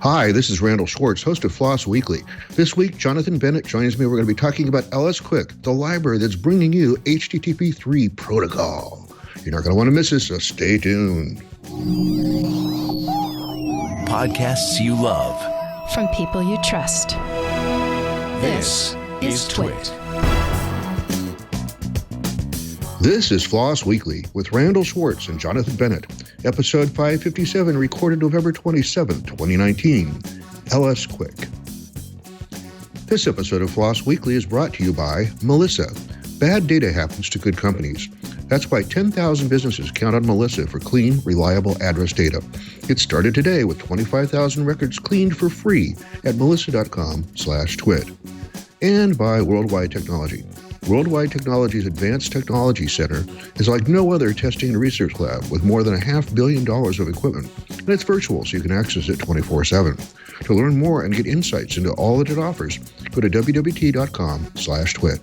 Hi, this is Randal Schwartz, host of FLOSS Weekly. This week, Jonathan Bennett joins me. We're going to be talking about LSQuic, the library that's bringing you HTTP 3 protocol. You're not going to want to miss this, so stay tuned. Podcasts you love. From people you trust. This is Twit. This is FLOSS Weekly with Randal Schwartz and Jonathan Bennett. Episode 557, recorded November 27, 2019. LSQuic. This episode of FLOSS Weekly is brought to you by Melissa. Bad data happens to good companies. That's why 10,000 businesses count on Melissa for clean, reliable address data. Get started today with 25,000 records cleaned for free at melissa.com/twit. And by Worldwide Technology. Worldwide Technology's Advanced Technology Center is like no other testing and research lab with more than $500 million of equipment. And it's virtual, so you can access it 24/7. To learn more and get insights into all that it offers, go to wwt.com/twit.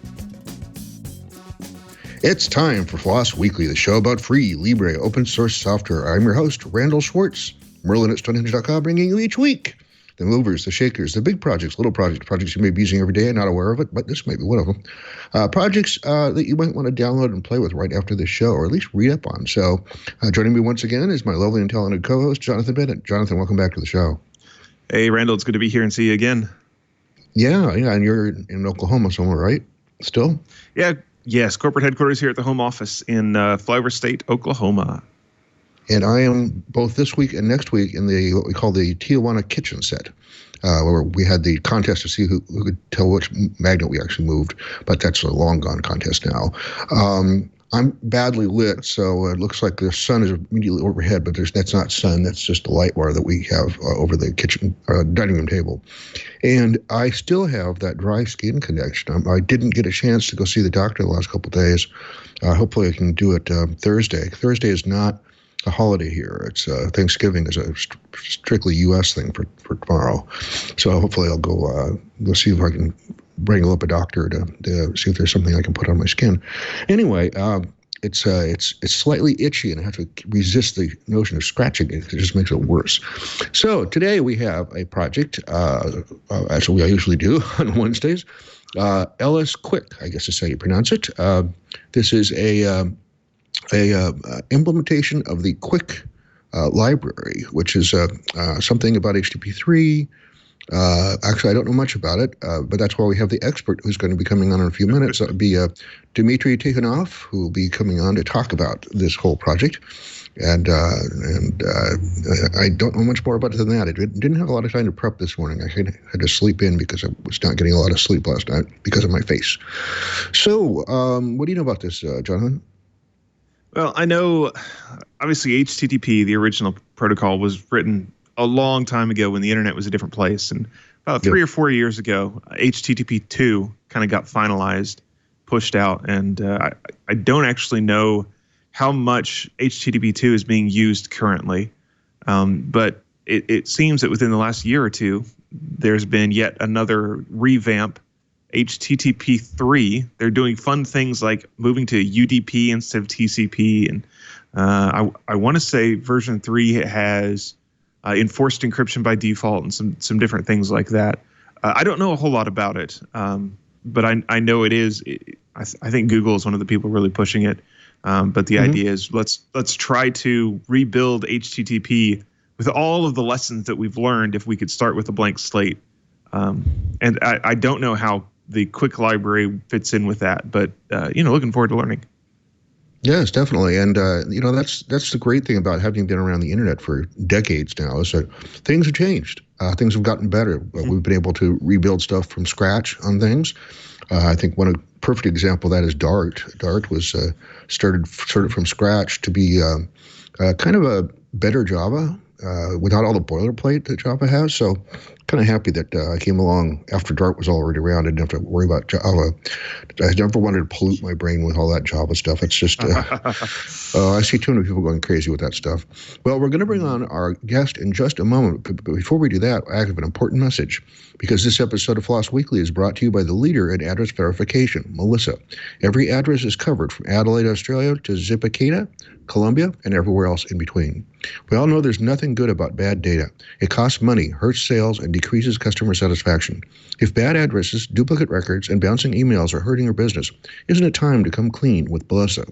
It's time for FLOSS Weekly, the show about free, libre, open source software. I'm your host, Randal Schwartz, Merlin at Stonehenge.com, bringing you each week the movers, the shakers, the big projects, little projects you may be using every day and not aware of it, but this might be one of them. Projects that you might want to download and play with right after this show, or at least read up on. So joining me once again is my lovely and talented co-host, Jonathan Bennett. Jonathan, welcome back to the show. Hey, Randall, it's good to be here and see you again. Yeah, and you're in Oklahoma somewhere, right? Still? Yes, corporate headquarters here at the home office in Flower State, Oklahoma. And I am both this week and next week in what we call the Tijuana kitchen set, where we had the contest to see who could tell which magnet we actually moved, but that's a long gone contest now. I'm badly lit, so it looks like the sun is immediately overhead, but that's not sun, that's just the light bar that we have over the kitchen dining room table. And I still have that dry skin connection. I didn't get a chance to go see the doctor the last couple of days. Hopefully I can do it Thursday. Thursday is not a holiday here. It's Thanksgiving is a strictly U.S. thing for tomorrow. So hopefully I'll go see if I can bring up a doctor to see if there's something I can put on my skin. Anyway, it's slightly itchy, and I have to resist the notion of scratching it because it just makes it worse. So today we have a project, as we usually do on Wednesdays, LSQuic, I guess is how you pronounce it. This is a implementation of the QUIC library, which is something about HTTP 3. Actually, I don't know much about it, but that's why we have the expert who's going to be coming on in a few minutes. That would be Dmitri Tikhonov, who will be coming on to talk about this whole project. And I don't know much more about it than that. I didn't have a lot of time to prep this morning. I had to sleep in because I was not getting a lot of sleep last night because of my face. So, what do you know about this, Jonathan? Well, I know, obviously, HTTP, the original protocol, was written a long time ago when the internet was a different place. And about 3 or 4 years ago, HTTP 2 kind of got finalized, pushed out. And I don't actually know how much HTTP 2 is being used currently. But it seems that within the last year or two, there's been yet another revamp. HTTP 3, they're doing fun things like moving to UDP instead of TCP. And I want to say version 3 has enforced encryption by default and some different things like that. I don't know a whole lot about it, but I know it is. I think Google is one of the people really pushing it. But the idea is let's try to rebuild HTTP with all of the lessons that we've learned if we could start with a blank slate. And I don't know how the QUIC library fits in with that, but looking forward to learning. Yes, definitely. And that's the great thing about having been around the internet for decades now, is that things have changed. Things have gotten better. We've been able to rebuild stuff from scratch on things. I think one perfect example of that is Dart. Dart was started from scratch to be kind of a better Java without all the boilerplate that Java has. So kind of happy that I came along after Dart was already around. I didn't have to worry about Java. I never wanted to pollute my brain with all that Java stuff. It's just, I see too many people going crazy with that stuff. Well, we're going to bring on our guest in just a moment. But before we do that, I have an important message, because this episode of FLOSS Weekly is brought to you by the leader in address verification, Melissa. Every address is covered from Adelaide, Australia to Zipacana, Colombia, and everywhere else in between. We all know there's nothing good about bad data. It costs money, hurts sales, and decreases customer satisfaction. If bad addresses, duplicate records, and bouncing emails are hurting your business, isn't it time to come clean with Melissa?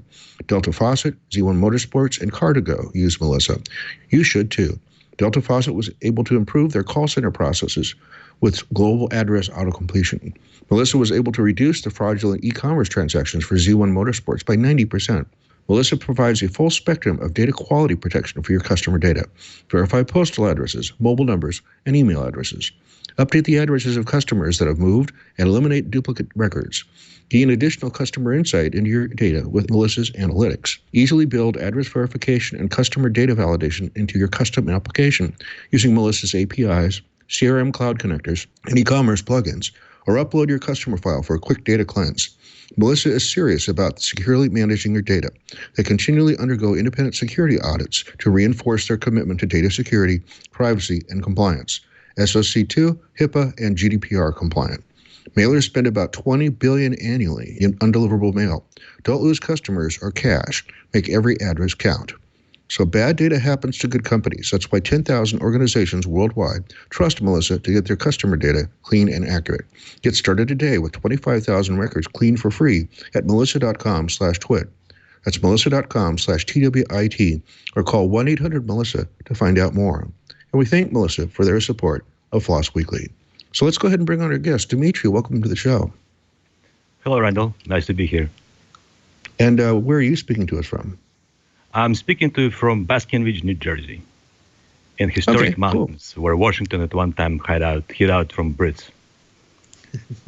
Delta Faucet, Z1 Motorsports, and Car2Go use Melissa. You should too. Delta Faucet was able to improve their call center processes with global address auto-completion. Melissa was able to reduce the fraudulent e-commerce transactions for Z1 Motorsports by 90%. Melissa provides a full spectrum of data quality protection for your customer data. Verify postal addresses, mobile numbers, and email addresses. Update the addresses of customers that have moved and eliminate duplicate records. Gain additional customer insight into your data with Melissa's analytics. Easily build address verification and customer data validation into your custom application using Melissa's APIs, CRM cloud connectors, and e-commerce plugins, or upload your customer file for a quick data cleanse. Melissa is serious about securely managing your data. They continually undergo independent security audits to reinforce their commitment to data security, privacy, and compliance. SOC 2, HIPAA, and GDPR compliant. Mailers spend about $20 billion annually in undeliverable mail. Don't lose customers or cash. Make every address count. So bad data happens to good companies. That's why 10,000 organizations worldwide trust Melissa to get their customer data clean and accurate. Get started today with 25,000 records clean for free at melissa.com/twit. That's melissa.com/TWIT, or call 1-800-MELISSA to find out more. And we thank Melissa for their support of FLOSS Weekly. So let's go ahead and bring on our guest. Dmitri, welcome to the show. Hello, Randal. Nice to be here. And where are you speaking to us from? I'm speaking to you from Baskin Ridge, New Jersey, in historic mountains, where Washington at one time hid out from Brits.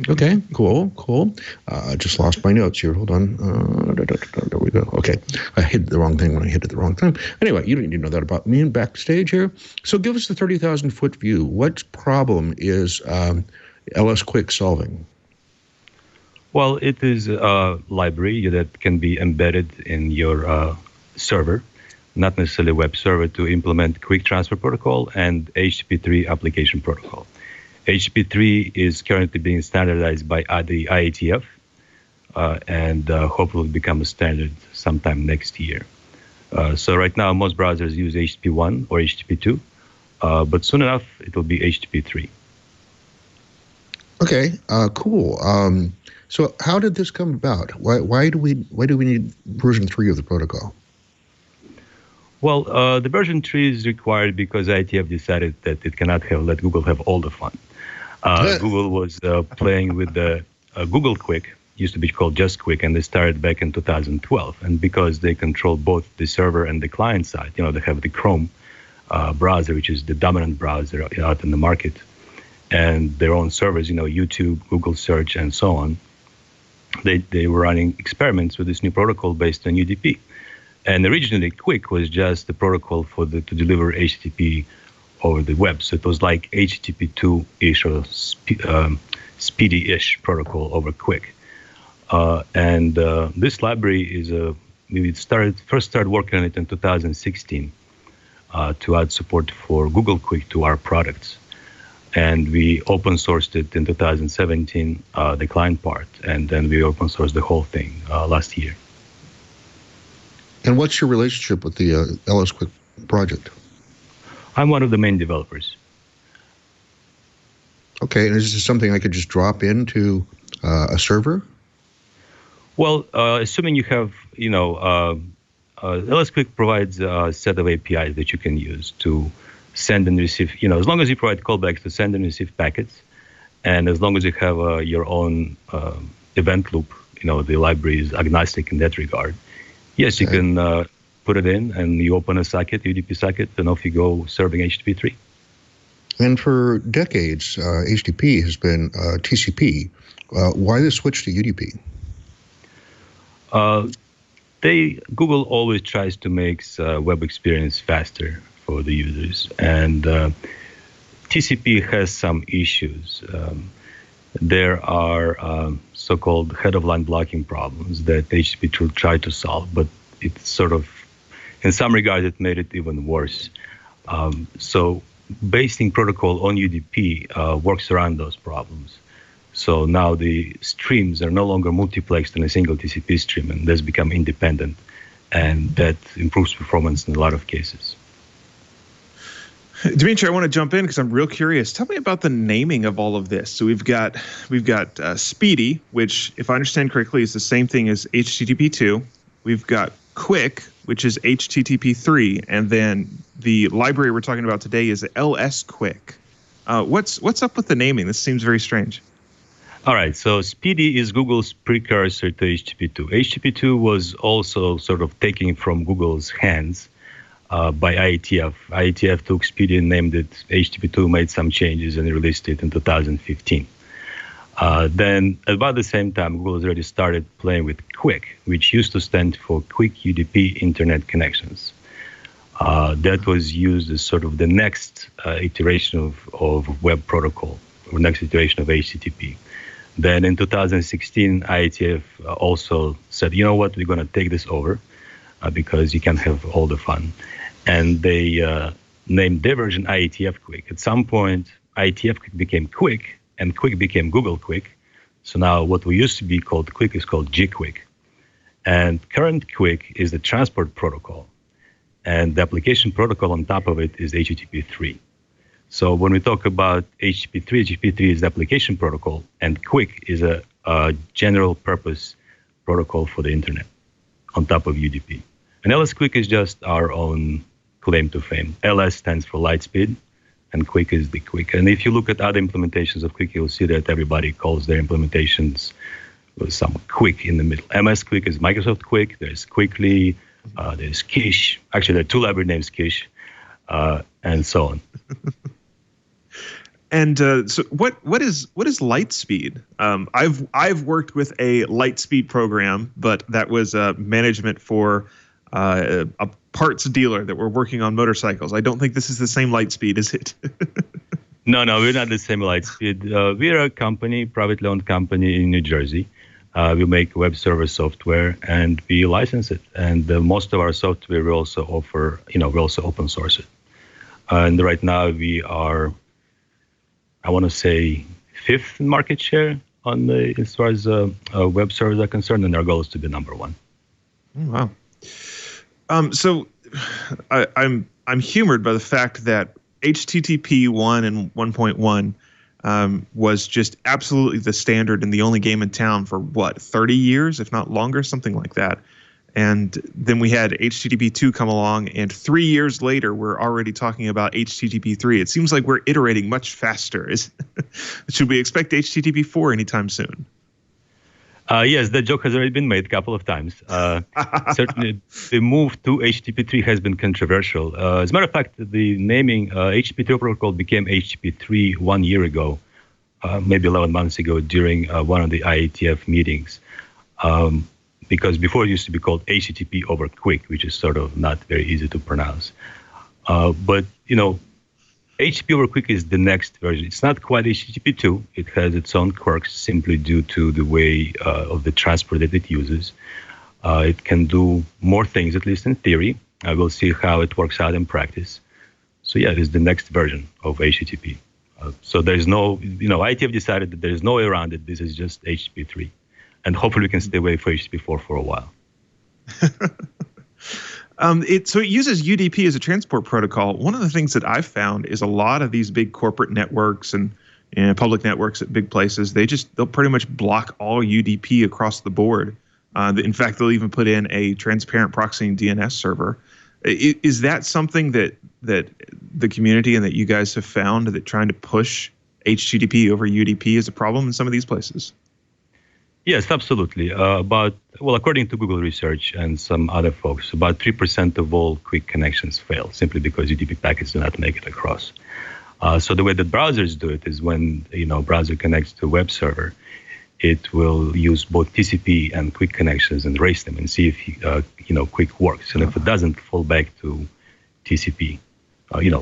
Okay, cool. Just lost my notes here. Hold on. There we go. Okay, I hit the wrong thing when I hit it the wrong time. Anyway, you don't need to know that about me. And backstage here. So give us the 30,000-foot view. What problem is LSQuic solving? Well, it is a library that can be embedded in your server, not necessarily web server, to implement quick transfer protocol and HTTP3 application protocol. HTTP3 is currently being standardized by the IATF and hopefully will become a standard sometime next year. So right now, most browsers use HTTP1 or HTTP2, but soon enough, it will be HTTP3. Okay, cool. So how did this come about? Why do we need version 3 of the protocol? Well, the version 3 is required because IETF decided that it cannot let Google have all the fun. Google was playing with the Google QUIC, used to be called just QUIC, and they started back in 2012. And because they control both the server and the client side, they have the Chrome browser, which is the dominant browser out in the market, and their own servers, YouTube, Google Search, and so on. They were running experiments with this new protocol based on UDP. And originally, QUIC was just the protocol to deliver HTTP over the web. So it was like HTTP2-ish or speedy-ish protocol over QUIC. And this library is we first started working on it in 2016 to add support for Google QUIC to our products. And we open sourced it in 2017, the client part, and then we open sourced the whole thing last year. And what's your relationship with the LSQuic project? I'm one of the main developers. Okay, and is this something I could just drop into a server? Well, assuming you have, LSQuic provides a set of APIs that you can use to send and receive, as long as you provide callbacks to send and receive packets, and as long as you have your own event loop, the library is agnostic in that regard. Yes, you can put it in, and you open a socket, UDP socket, and off you go serving HTTP3. And for decades, HTTP has been TCP. Why the switch to UDP? Google always tries to make web experience faster for the users, and TCP has some issues. There are so-called head-of-line blocking problems that HTTP2 tried to solve, but it sort of, in some regards, it made it even worse. So basing protocol on UDP works around those problems. So now the streams are no longer multiplexed in a single TCP stream, and thus become independent, and that improves performance in a lot of cases. Dmitri, I want to jump in because I'm real curious. Tell me about the naming of all of this. So we've got Speedy, which, if I understand correctly, is the same thing as HTTP2. We've got QUIC, which is HTTP3, and then the library we're talking about today is LSQuic. What's up with the naming? This seems very strange. All right, so Speedy is Google's precursor to HTTP2. HTTP2 was also sort of taken from Google's hands by IETF. IETF took Speedy and named it HTTP2, made some changes, and released it in 2015. Then, about the same time, Google has already started playing with QUIC, which used to stand for Quick UDP Internet Connections. That was used as sort of the next iteration of web protocol, or next iteration of HTTP. Then in 2016, IETF also said, you know what, we're going to take this over because you can have all the fun. And they named their version IETF QUIC. At some point, IETF QUIC became QUIC, and QUIC became Google QUIC. So now what we used to be called QUIC is called GQuic. And current QUIC is the transport protocol. And the application protocol on top of it is HTTP3. So when we talk about HTTP3 is the application protocol, and QUIC is a general purpose protocol for the internet on top of UDP. And LSQuic is just our own claim to fame. LS stands for LiteSpeed, and QUIC is the QUIC. And if you look at other implementations of QUIC, you'll see that everybody calls their implementations with some QUIC in the middle. MS QUIC is Microsoft QUIC. There's Quickly, there's Kish. Actually, there are two library names, Kish, and so on. And so, what is LiteSpeed? I've worked with a LiteSpeed program, but that was management for a parts dealer that were working on motorcycles. I don't think this is the same LiteSpeed, is it? No, we're not the same LiteSpeed. We're a company, privately owned company in New Jersey. We make web server software and we license it. And most of our software we also offer, we also open source it. And right now we are, I want to say, 5th in market share on as far as web servers are concerned, and our goal is to be number 1. Oh, wow. So I'm humored by the fact that HTTP 1 and 1.1 was just absolutely the standard and the only game in town for 30 years, if not longer, something like that. And then we had HTTP 2 come along, and 3 years later, we're already talking about HTTP 3. It seems like we're iterating much faster. Should we expect HTTP 4 anytime soon? Yes, that joke has already been made a couple of times. Certainly, the move to HTTP 3 has been controversial. As a matter of fact, the naming HTTP 3 protocol became HTTP 3 1 year ago, maybe 11 months ago, during one of the IETF meetings. Because before it used to be called HTTP over QUIC, which is sort of not very easy to pronounce. But, HTTP over QUIC is the next version. It's not quite HTTP 2. It has its own quirks simply due to the way of the transport that it uses. It can do more things, at least in theory. We'll see how it works out in practice. So yeah, it is the next version of HTTP. So there's no, IETF decided that there's no way around it. This is just HTTP 3. And hopefully we can stay away from HTTP 4 for a while. So it uses UDP as a transport protocol. One of the things that I've found is a lot of these big corporate networks and public networks at big places, they'll pretty much block all UDP across the board. In fact, they'll even put in a transparent proxying DNS server. Is that something that the community and that you guys have found, that trying to push HTTP over UDP is a problem in some of these places? Yes, absolutely. According to Google research and some other folks, about 3% of all QUIC connections fail simply because UDP packets do not make it across. So the way that browsers do it is when browser connects to a web server, it will use both TCP and QUIC connections and race them and see if QUIC works. And if it doesn't, fall back to TCP,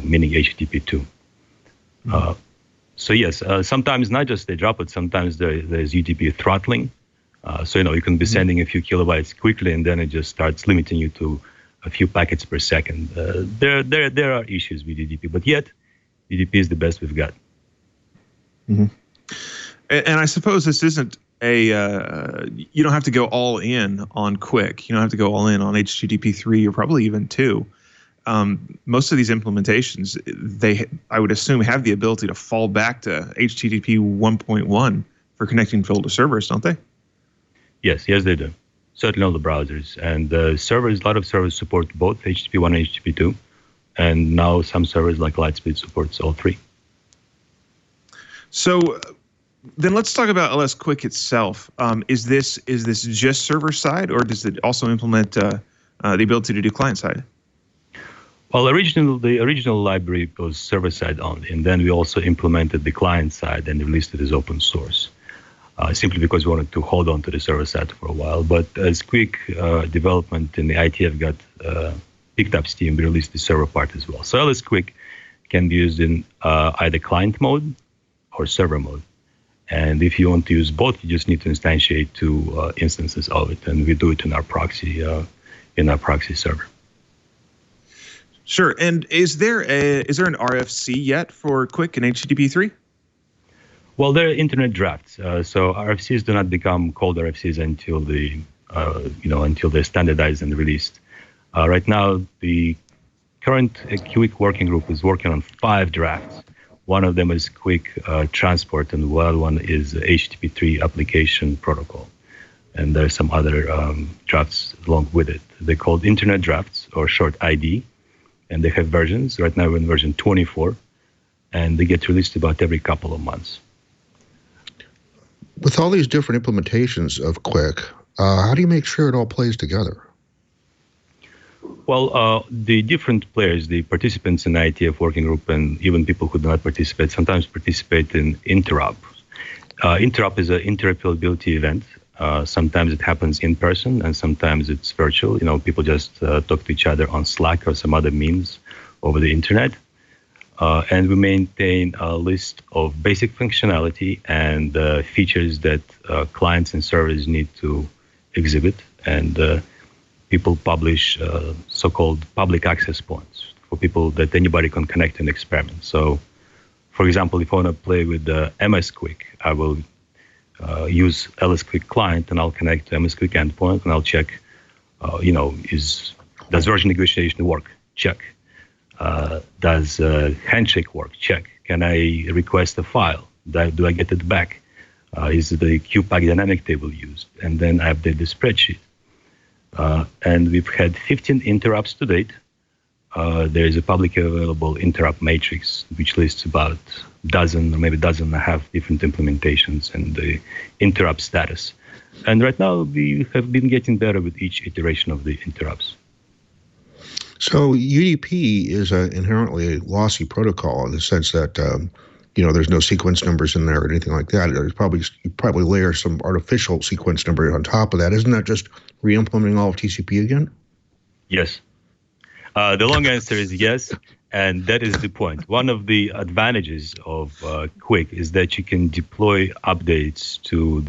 meaning HTTP 2. So yes, sometimes not just they drop it, sometimes there's UDP throttling. So you can be sending a few kilobytes quickly, and then it just starts limiting you to a few packets per second. There are issues with UDP, but yet UDP is the best we've got. Mm-hmm. And I suppose this isn't you don't have to go all in on QUIC. You don't have to go all in on HTTP 3 or probably even 2. Most of these implementations, I would assume, have the ability to fall back to HTTP 1.1 for connecting to servers, don't they? Yes, they do. Certainly all the browsers. And a lot of servers support both HTTP 1 and HTTP 2. And now some servers like LiteSpeed supports all three. So then let's talk about LSQuic itself. Is this just server side, or does it also implement the ability to do client side? Well, the original library was server side only, and then we also implemented the client side and released it as open source, simply because we wanted to hold on to the server side for a while. But as QUIC development in the ITF got picked up steam, we released the server part as well. So LSQuic can be used in either client mode or server mode. And if you want to use both, you just need to instantiate two instances of it, and we do it in our proxy server. Sure. And is there an RFC yet for QUIC and HTTP 3? Well, they're internet drafts, so RFCs do not become called RFCs until until they're standardized and released. Right now, the current QUIC working group is working on 5 drafts. One of them is QUIC transport, and the other one is HTTP 3 application protocol. And there are some other drafts along with it. They're called internet drafts, or short ID, and they have versions. Right now we're in version 24, and they get released about every couple of months. With all these different implementations of QUIC, how do you make sure it all plays together? Well, the different players, the participants in the ITF working group, and even people who do not participate, sometimes participate in Interop. Interop is an interoperability event. Sometimes it happens in person, and sometimes it's virtual. People just talk to each other on Slack or some other means over the internet. And we maintain a list of basic functionality and features that clients and servers need to exhibit. And people publish so-called public access points for people that anybody can connect and experiment. So, for example, if I want to play with MSQuic, I will use LSQuic client, and I'll connect to MSQuic endpoint, and I'll check, does version negotiation work? Check. Does handshake work? Check. Can I request a file? Do I get it back? Is the QPAC dynamic table used? And then I update the spreadsheet. And we've had 15 interrupts to date. There is a publicly available interrupt matrix, which lists about a dozen or maybe a dozen and a half different implementations and the interrupt status. And right now, we have been getting better with each iteration of the interrupts. So UDP is inherently a lossy protocol in the sense that there's no sequence numbers in there or anything like that. There's you probably layer some artificial sequence number on top of that. Isn't that just re-implementing all of TCP again? Yes. The long answer is yes, and that is the point. One of the advantages of QUIC is that you can deploy updates to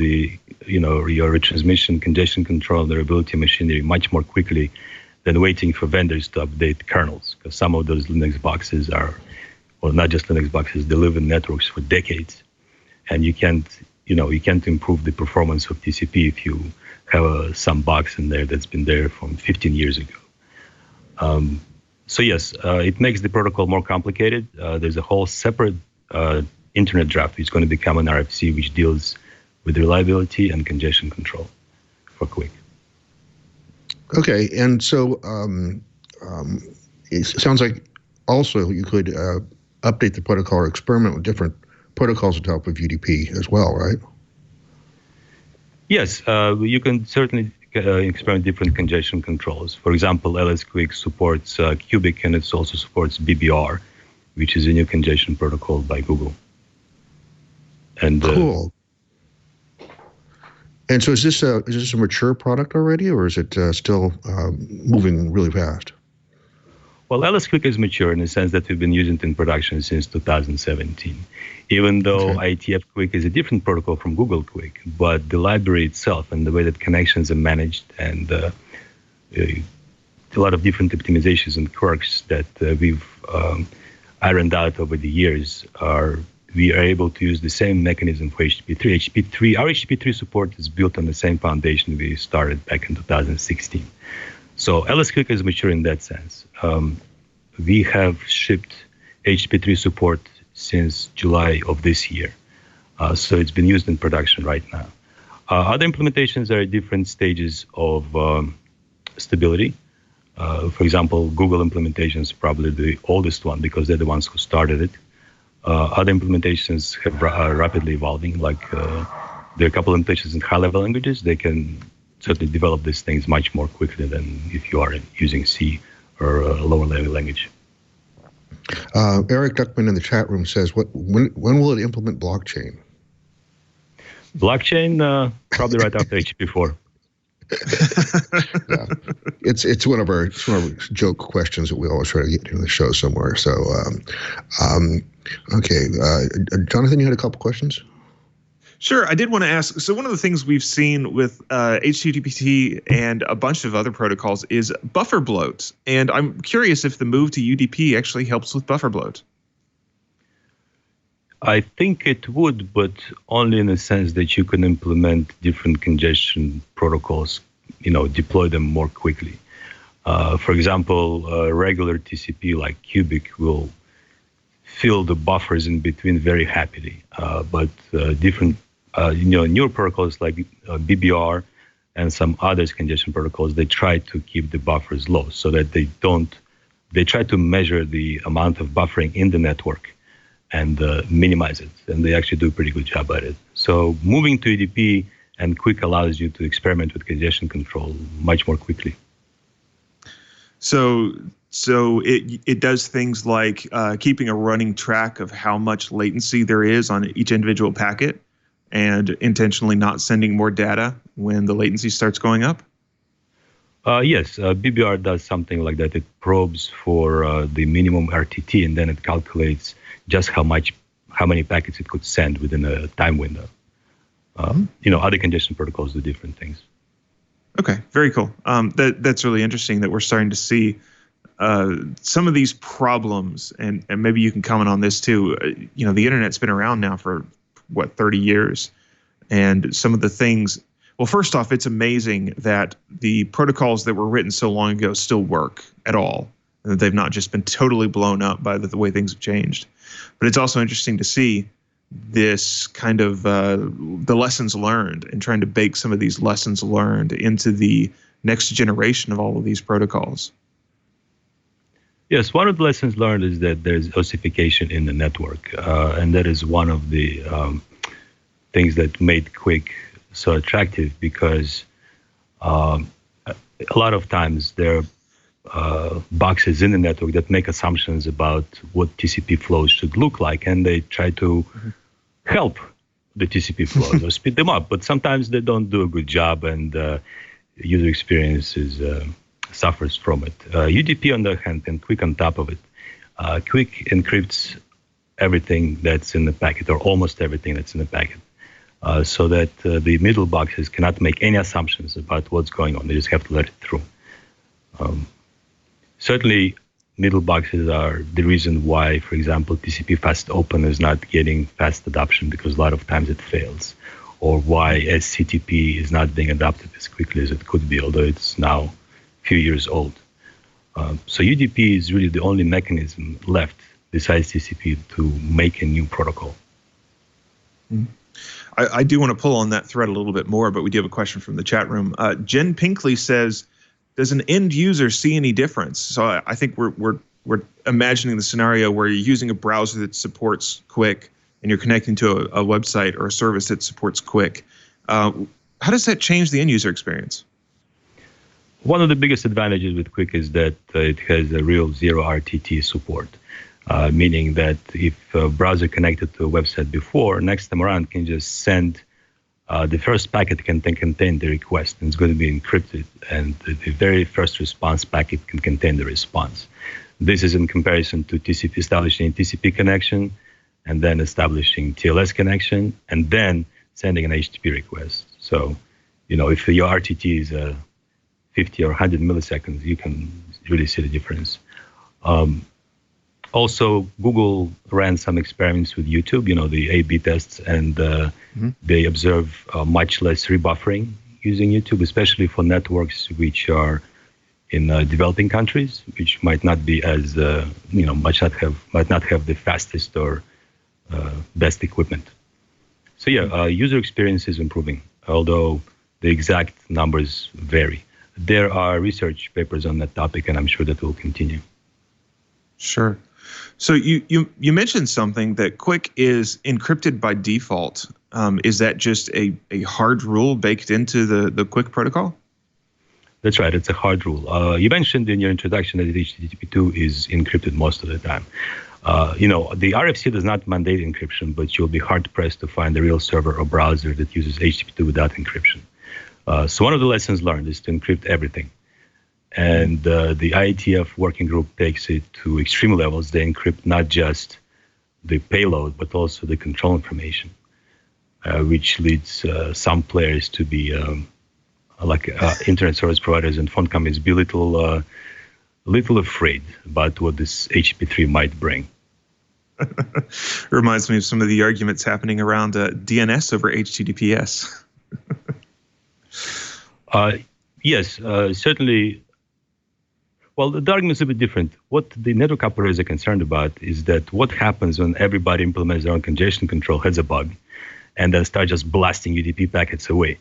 your retransmission, congestion control, and reliability machinery much more quickly than waiting for vendors to update kernels, because some of those Linux boxes not just Linux boxes, they live in networks for decades, and you can't improve the performance of TCP if you have some box in there that's been there from 15 years ago. So yes, it makes the protocol more complicated. There's a whole separate internet draft which is going to become an RFC, which deals with reliability and congestion control for QUIC. Okay, and so it sounds like also you could update the protocol or experiment with different protocols with help of UDP as well, right? Yes, you can certainly experiment different congestion controls. For example, LSQuic supports QUIC, and it also supports BBR, which is a new congestion protocol by Google. And cool. And so is this a mature product already, or is it still moving really fast? Well, LSQuic is mature in the sense that we've been using it in production since 2017. Even though IETF QUIC is a different protocol from Google QUIC, but the library itself and the way that connections are managed and a lot of different optimizations and quirks that we've ironed out over the years we are able to use the same mechanism for HTTP3. Our HTTP3 support is built on the same foundation we started back in 2016. So LSQuic is mature in that sense. We have shipped HTTP3 support since July of this year. So it's been used in production right now. Other implementations are at different stages of stability. For example, Google implementation is probably the oldest one because they're the ones who started it. Other implementations are rapidly evolving, like there are a couple of implementations in high-level languages. They can certainly develop these things much more quickly than if you are using C or a lower-level language. Eric Duckman in the chat room says, when will it implement blockchain? Blockchain, probably right after HTTP4. Yeah. It's one of our joke questions that we always try to get in the show somewhere. So, okay, Jonathan, you had a couple questions. Sure, I did want to ask. So one of the things we've seen with HTTP and a bunch of other protocols is buffer bloat, and I'm curious if the move to UDP actually helps with buffer bloat. I think it would, but only in the sense that you can implement different congestion protocols, deploy them more quickly. For example, a regular TCP like Cubic will fill the buffers in between very happily, but different, newer protocols like BBR and some other congestion protocols, they try to keep the buffers low so that they try to measure the amount of buffering in the network and minimize it, and they actually do a pretty good job at it. So moving to UDP and QUIC allows you to experiment with congestion control much more quickly. So it does things like keeping a running track of how much latency there is on each individual packet and intentionally not sending more data when the latency starts going up? Yes, BBR does something like that. It probes for the minimum RTT, and then it calculates just how many packets it could send within a time window. Other congestion protocols do different things. Okay, very cool. That's really interesting that we're starting to see some of these problems, and maybe you can comment on this too. The internet's been around now for 30 years, and some of the things. Well, first off, it's amazing that the protocols that were written so long ago still work at all, and that they've not just been totally blown up by the way things have changed. But it's also interesting to see this kind of the lessons learned and trying to bake some of these lessons learned into the next generation of all of these protocols. Yes, one of the lessons learned is that there's ossification in the network, and that is one of the things that made QUIC so attractive, because a lot of times there are boxes in the network that make assumptions about what TCP flows should look like, and they try to help the TCP flows or speed them up, but sometimes they don't do a good job, and user experience suffers from it. UDP, on the other hand, and QUIC on top of it. QUIC encrypts everything that's in the packet, or almost everything that's in the packet, so that the middle boxes cannot make any assumptions about what's going on. They just have to let it through. Certainly, middle boxes are the reason why, for example, TCP fast open is not getting fast adoption, because a lot of times it fails, or why SCTP is not being adopted as quickly as it could be, although it's now a few years old. So UDP is really the only mechanism left besides TCP to make a new protocol. Mm-hmm. I do want to pull on that thread a little bit more, but we do have a question from the chat room. Jen Pinkley says, does an end user see any difference? So I think we're imagining the scenario where you're using a browser that supports QUIC and you're connecting to a website or a service that supports QUIC. How does that change the end user experience? One of the biggest advantages with QUIC is that it has a real zero RTT support. Meaning that if a browser connected to a website before, next time around can just send the first packet can contain the request, and it's going to be encrypted, and the very first response packet can contain the response. This is in comparison to TCP, establishing a TCP connection, and then establishing TLS connection, and then sending an HTTP request. So, if your RTT is 50 or 100 milliseconds, you can really see the difference. Also, Google ran some experiments with YouTube, the A/B tests, and they observe much less rebuffering using YouTube, especially for networks which are in developing countries, which might not be as, might not have the fastest or best equipment. So user experience is improving, although the exact numbers vary. There are research papers on that topic, and I'm sure that will continue. Sure. So you mentioned something that QUIC is encrypted by default. Is that just a hard rule baked into the QUIC protocol? That's right. It's a hard rule. You mentioned in your introduction that HTTP2 is encrypted most of the time. The RFC does not mandate encryption, but you'll be hard-pressed to find a real server or browser that uses HTTP2 without encryption. So one of the lessons learned is to encrypt everything. And the IETF working group takes it to extreme levels. They encrypt not just the payload, but also the control information, which leads some players to be like internet service providers and phone companies be a little afraid about what this HTTP3 might bring. Reminds me of some of the arguments happening around DNS over HTTPS. Yes, certainly. Well, the argument is a bit different. What the network operators are concerned about is that what happens when everybody implements their own congestion control, has a bug, and then start just blasting UDP packets away.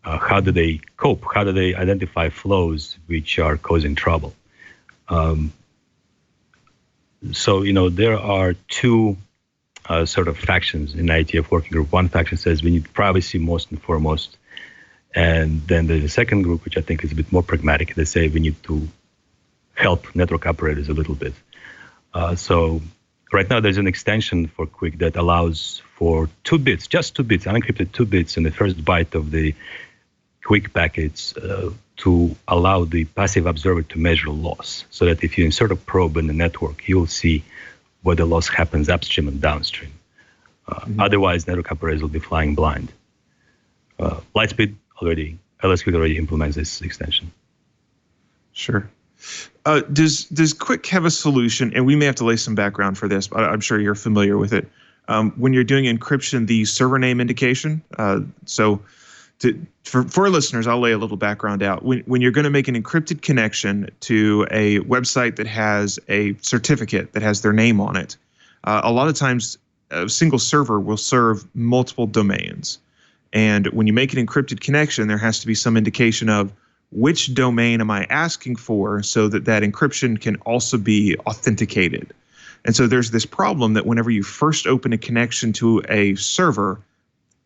How do they cope? How do they identify flows which are causing trouble? So, there are two sort of factions in IETF working group. One faction says we need privacy most and foremost. And then there's a second group, which I think is a bit more pragmatic. They say we need to help network operators a little bit. So right now there's an extension for QUIC that allows for 2 bits, just 2 bits, unencrypted 2 bits in the first byte of the QUIC packets to allow the passive observer to measure loss, so that if you insert a probe in the network, you'll see whether loss happens upstream and downstream. Otherwise, network operators will be flying blind. LiteSpeed LSQuic already implements this extension. Sure. Does QUIC have a solution, and we may have to lay some background for this, but I'm sure you're familiar with it, when you're doing encryption, the server name indication? For listeners, I'll lay a little background out. When you're going to make an encrypted connection to a website that has a certificate that has their name on it, a lot of times a single server will serve multiple domains. And when you make an encrypted connection, there has to be some indication of which domain am I asking for so that that encryption can also be authenticated. And so there's this problem that whenever you first open a connection to a server,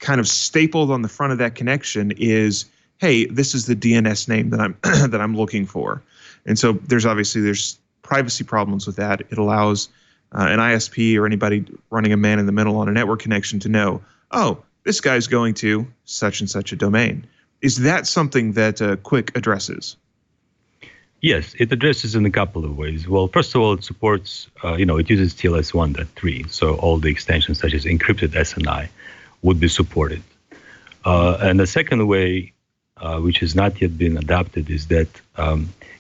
kind of stapled on the front of that connection is, hey, this is the DNS name that I'm that I'm looking for. And so there's privacy problems with that. It allows an ISP or anybody running a man in the middle on a network connection to know, oh, this guy's going to such and such a domain. Is that something that QUIC addresses? Yes, it addresses in a couple of ways. Well, first of all, it supports, it uses TLS 1.3, so all the extensions such as encrypted SNI would be supported. And the second way, which has not yet been adopted, is that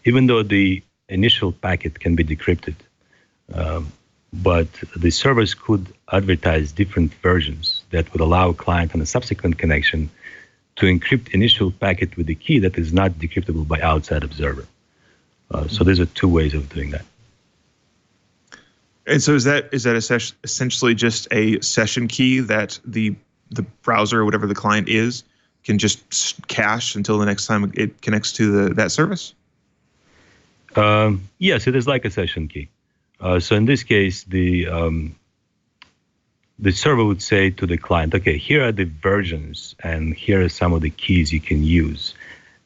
even though the initial packet can be decrypted, but the servers could advertise different versions that would allow a client on a subsequent connection to encrypt initial packet with a key that is not decryptable by outside observer. So these are 2 ways of doing that. And so is that essentially just a session key that the browser or whatever the client is can just cache until the next time it connects to that service? Yes, it is like a session key. So in this case, the server would say to the client, okay, here are the versions and here are some of the keys you can use.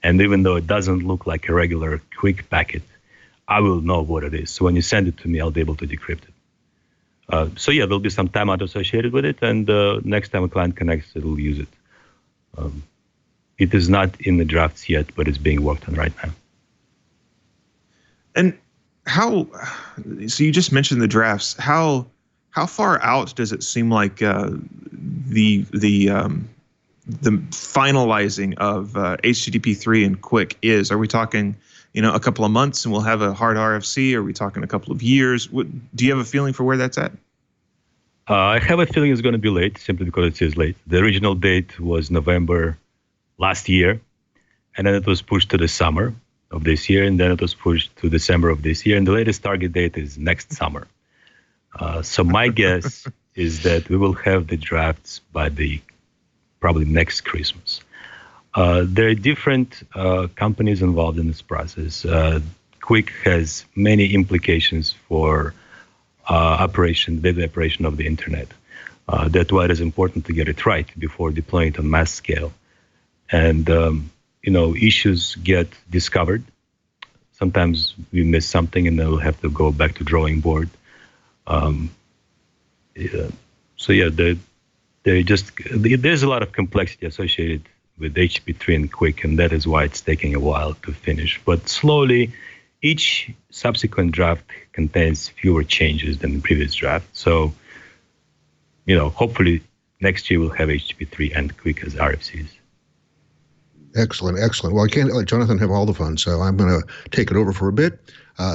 And even though it doesn't look like a regular QUIC packet, I will know what it is. So when you send it to me, I'll be able to decrypt it. So yeah, there'll be some timeout associated with it, and next time a client connects, it'll use it. It is not in the drafts yet, but it's being worked on right now. And So you just mentioned the drafts. How far out does it seem like the finalizing of HTTP 3 and QUIC is? Are we talking, a couple of months and we'll have a hard RFC? Are we talking a couple of years? Do you have a feeling for where that's at? I have a feeling it's going to be late, simply because it is late. The original date was November last year, and then it was pushed to the summer of this year, and then it was pushed to December of this year, and the latest target date is next summer. So my guess is that we will have the drafts by probably next Christmas. There are different companies involved in this process. QUIC has many implications for daily operation of the internet. That's why it is important to get it right before deploying it on mass scale. And issues get discovered. Sometimes we miss something, and then we'll have to go back to drawing board. There's a lot of complexity associated with HTTP 3 and QUIC, and that is why it's taking a while to finish. But slowly, each subsequent draft contains fewer changes than the previous draft. So, hopefully next year we'll have HTTP 3 and QUIC as RFCs. Excellent. Well, I can't let Jonathan have all the fun, so I'm going to take it over for a bit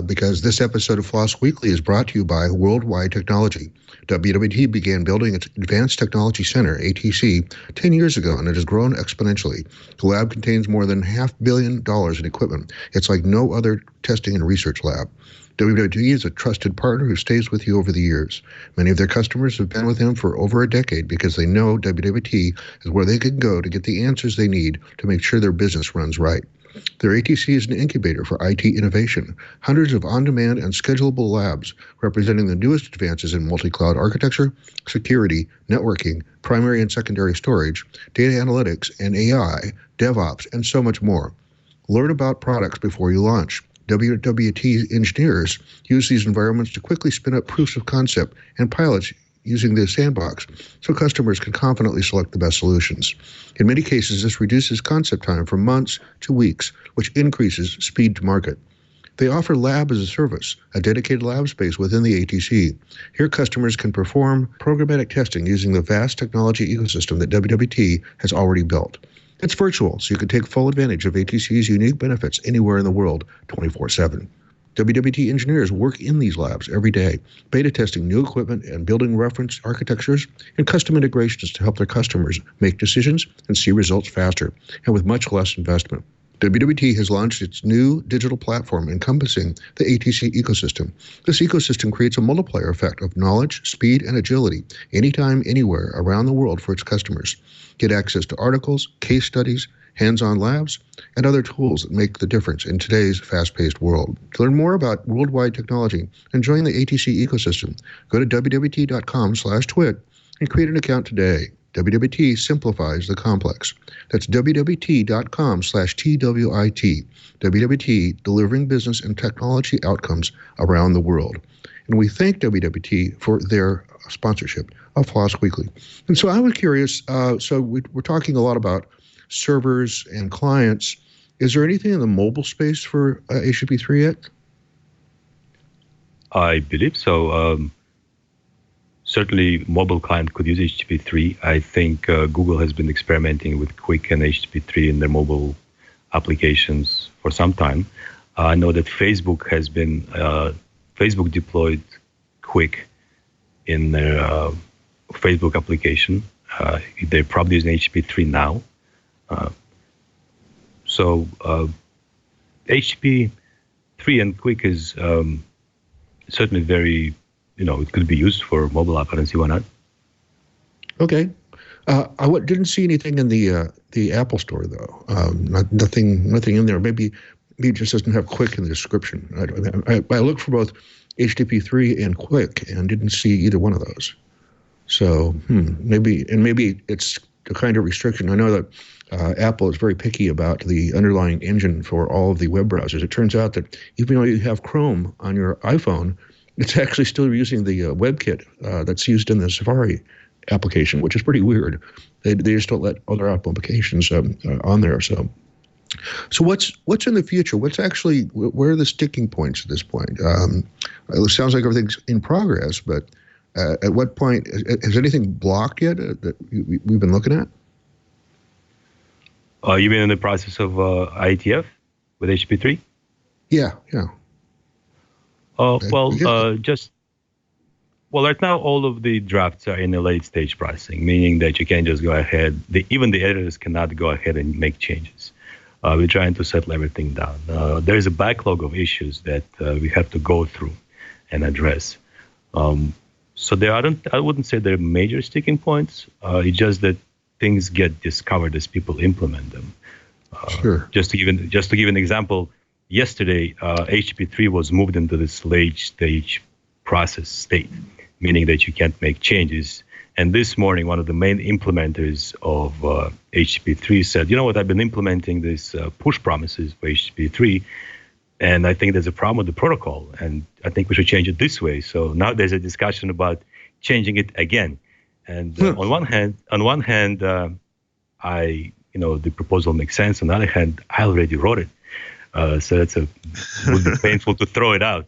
because this episode of FLOSS Weekly is brought to you by Worldwide Technology. WWT began building its Advanced Technology Center, ATC, 10 years ago, and it has grown exponentially. The lab contains more than $500 million in equipment. It's like no other testing and research lab. WWT is a trusted partner who stays with you over the years. Many of their customers have been with them for over a decade because they know WWT is where they can go to get the answers they need to make sure their business runs right. Their ATC is an incubator for IT innovation, hundreds of on-demand and schedulable labs representing the newest advances in multi-cloud architecture, security, networking, primary and secondary storage, data analytics, and AI, DevOps, and so much more. Learn about products before you launch. WWT engineers use these environments to quickly spin up proofs of concept and pilots using the sandbox so customers can confidently select the best solutions. In many cases, this reduces concept time from months to weeks, which increases speed to market. They offer lab as a service, a dedicated lab space within the ATC. Here, customers can perform programmatic testing using the vast technology ecosystem that WWT has already built. It's virtual, so you can take full advantage of ATC's unique benefits anywhere in the world, 24/7. WWT engineers work in these labs every day, beta testing new equipment and building reference architectures and custom integrations to help their customers make decisions and see results faster and with much less investment. WWT has launched its new digital platform encompassing the ATC ecosystem. This ecosystem creates a multiplier effect of knowledge, speed, and agility anytime, anywhere around the world for its customers. Get access to articles, case studies, hands-on labs, and other tools that make the difference in today's fast-paced world. To learn more about worldwide technology and join the ATC ecosystem, go to wwt.com/twit and create an account today. WWT simplifies the complex. That's wwt.com/TWIT. WWT, delivering business and technology outcomes around the world. And we thank WWT for their sponsorship of FLOSS Weekly. And so I was curious, we're talking a lot about servers and clients. Is there anything in the mobile space for HTTP 3 yet? I believe so. Certainly, mobile client could use HTTP 3. I think Google has been experimenting with QUIC and HTTP 3 in their mobile applications for some time. I know that Facebook has been Facebook deployed QUIC in their Facebook application. They're probably using HTTP 3 now. So HTTP 3 and QUIC is certainly very, it could be used for mobile app. I don't see why not. Okay. I didn't see anything in the Apple Store though. Nothing in there. Maybe it just doesn't have QUIC in the description. I looked for both HTTP 3 and QUIC and didn't see either one of those. So maybe it's the kind of restriction. I know that Apple is very picky about the underlying engine for all of the web browsers. It turns out that even though you have Chrome on your iPhone, it's actually still using the WebKit that's used in the Safari application, which is pretty weird. They just don't let other applications on there. So So what's in the future? Where are the sticking points at this point? It sounds like everything's in progress, but at what point has anything blocked yet that we've been looking at? You mean in the process of IETF with HTTP 3? Yeah. Right now all of the drafts are in the late stage processing, meaning that you can't just go ahead. Even the editors cannot go ahead and make changes. We're trying to settle everything down. There is a backlog of issues that we have to go through and address. So I wouldn't say they're major sticking points. It's just that things get discovered as people implement them. Sure. Just to give an example, yesterday HTTP 3 was moved into this late stage process state, meaning that you can't make changes. And this morning, one of the main implementers of HTTP 3 said, you know what, I've been implementing these push promises for HTTP 3, and I think there's a problem with the protocol, and I think we should change it this way. So now there's a discussion about changing it again. And on one hand, the proposal makes sense. On the other hand, I already wrote it. So would be painful to throw it out.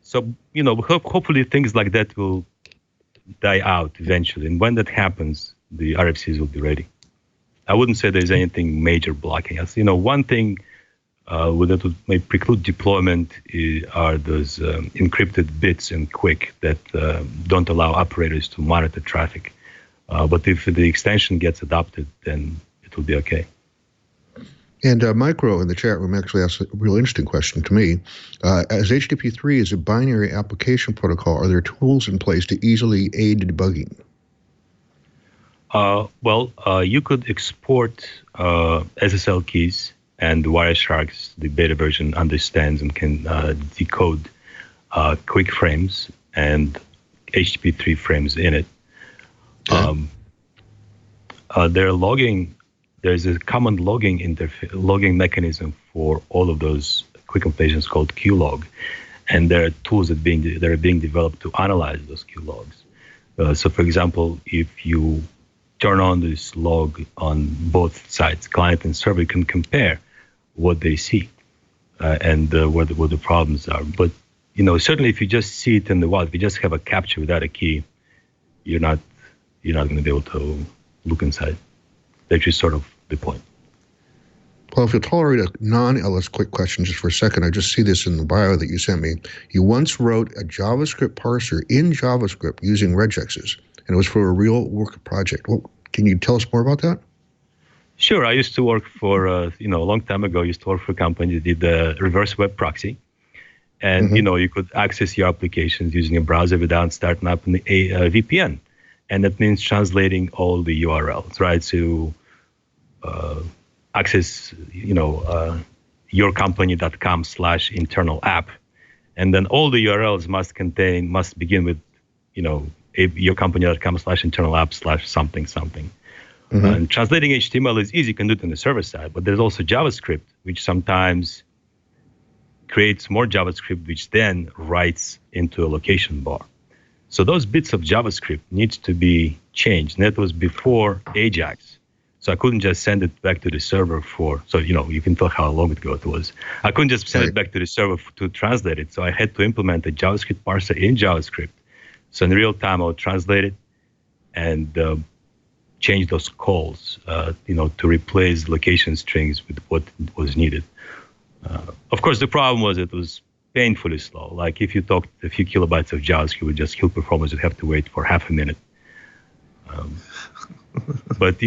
So, hopefully things like that will die out eventually. And when that happens, the RFCs will be ready. I wouldn't say there's anything major blocking us. One thing that may preclude deployment are those encrypted bits in QUIC that don't allow operators to monitor traffic. But if the extension gets adopted, then it will be okay. And Micro in the chat room actually asked a real interesting question to me. As HTTP 3 is a binary application protocol, are there tools in place to easily aid debugging? You could export SSL keys, and Wireshark's, the beta version, understands and can decode QUIC frames and HTTP 3 frames in it. Okay. There's a common logging mechanism for all of those QUIC completions called QLog, and there are tools that are being developed to analyze those QLogs. So, for example, if you turn on this log on both sides, client and server, you can compare what they see and what the problems are. But certainly, if you just see it in the wild, if you just have a capture without a key, you're not going to be able to look inside. That's just sort of the point. Well, if you'll tolerate a non-LSQuic question just for a second, I just see this in the bio that you sent me. You once wrote a JavaScript parser in JavaScript using regexes, and it was for a real work project. Well, can you tell us more about that? Sure. I used to work for, a long time ago, I used to work for a company that did the reverse web proxy. And, you could access your applications using a browser without starting up a VPN. And that means translating all the URLs, right? So access, yourcompany.com/internal app. And then all the URLs must begin with, yourcompany.com/internal app/something. And translating HTML is easy, you can do it on the server side, but there's also JavaScript, which sometimes creates more JavaScript, which then writes into a location bar. So those bits of JavaScript needs to be changed. And that was before Ajax. So I couldn't just send it back to the server you can tell how long ago it was. I couldn't just send it back to the server to translate it. So I had to implement a JavaScript parser in JavaScript. So in real time, I would translate it and change those calls, to replace location strings with what was needed. Of course, the problem was it was painfully slow. Like if you talked a few kilobytes of JavaScript with just kill performance, you'd have to wait for half a minute. But